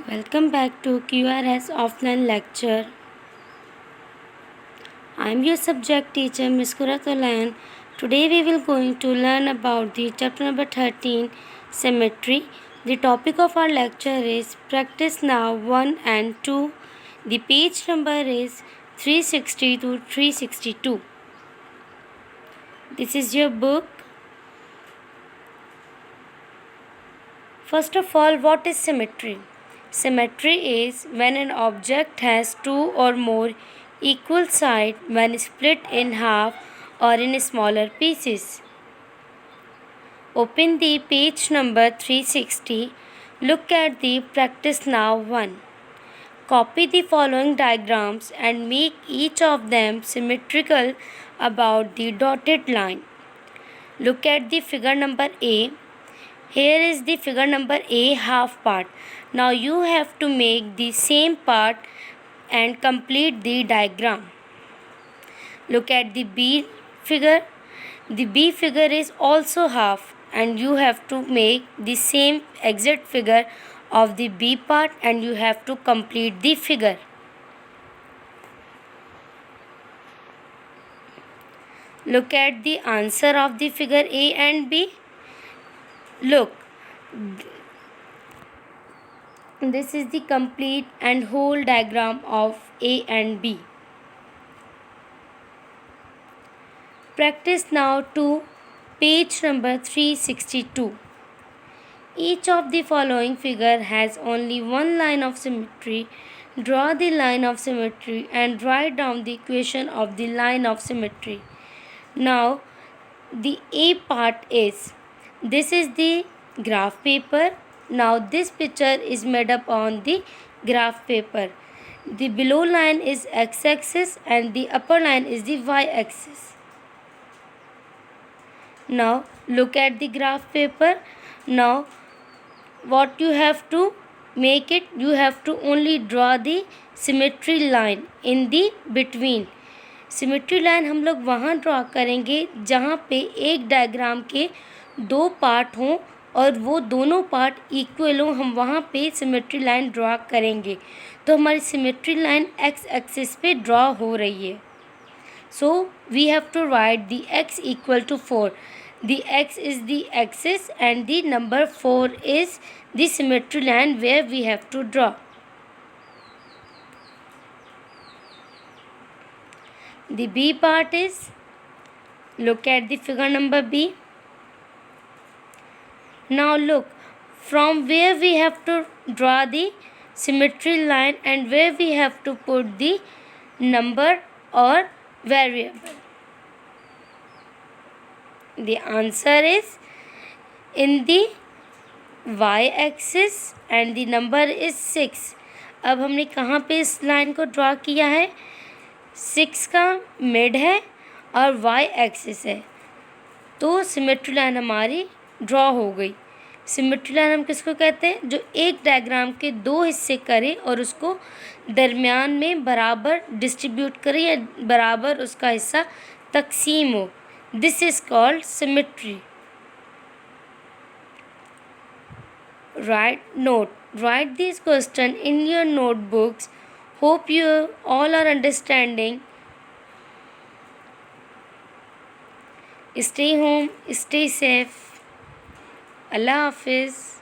Welcome back to QRS offline lecture. I am your subject teacher Ms. Kuratolan. Today we will going to learn about the chapter number 13, symmetry. The topic of our lecture is practice now 1 and 2. The page number is 360 to 362. This is your book. First of all, what is symmetry? Symmetry is when an object has two or more equal sides when split in half or in smaller pieces. Open the page number 360. Look at the practice now 1. Copy the following diagrams and make each of them symmetrical about the dotted line. Look at the figure number A. Here is the figure number A half part. Now you have to make the same part and complete the diagram. Look at the B figure. The B figure is also half and you have to make the same exact figure of the B part and you have to complete the figure. Look at the answer of the figure A and B. Look, this is the complete and whole diagram of A and B. Practice now to page number 362. Each of the following figure has only one line of symmetry. Draw the line of symmetry and write down the equation of the line of symmetry. Now, the A part is, this is the graph paper. Now, this picture is made up on the graph paper. The below line is x-axis and the upper line is the y-axis. Now, look at the graph paper. Now, what you have to make it, you have to only draw the symmetry line in the between. Symmetry line हम लोग वहाँ draw करेंगे जहाँ पे एक diagram के दो part हों और वो दोनों पार्ट इक्वल हों, हम वहाँ पे सिमेट्री लाइन ड्रॉ करेंगे. तो हमारी सिमेट्री लाइन एक्स एक्सिस पे ड्रॉ हो रही है. So we have to write the x equal to 4. The x is the axis and the number 4 is the symmetry line where we have to draw. The B part is, look at the figure number B. Now look from where we have to draw the symmetry line and where we have to put the number or variable. The answer is in the y-axis and the number is 6. अब हमने कहाँ पे इस line को draw किया है? 6 का mid है और y-axis है, तो सिमेट्री लाइन हमारी ड्रॉ हो गई. सिमेट्री लाइन हम किसको कहते हैं? जो एक डायग्राम के दो हिस्से करे और उसको दरमियान में बराबर डिस्ट्रीब्यूट करे या बराबर उसका हिस्सा तकसीम हो. This is called symmetry. Write these questions in your notebooks. Hope you all are understanding. Stay home, stay safe. Allah Hafiz.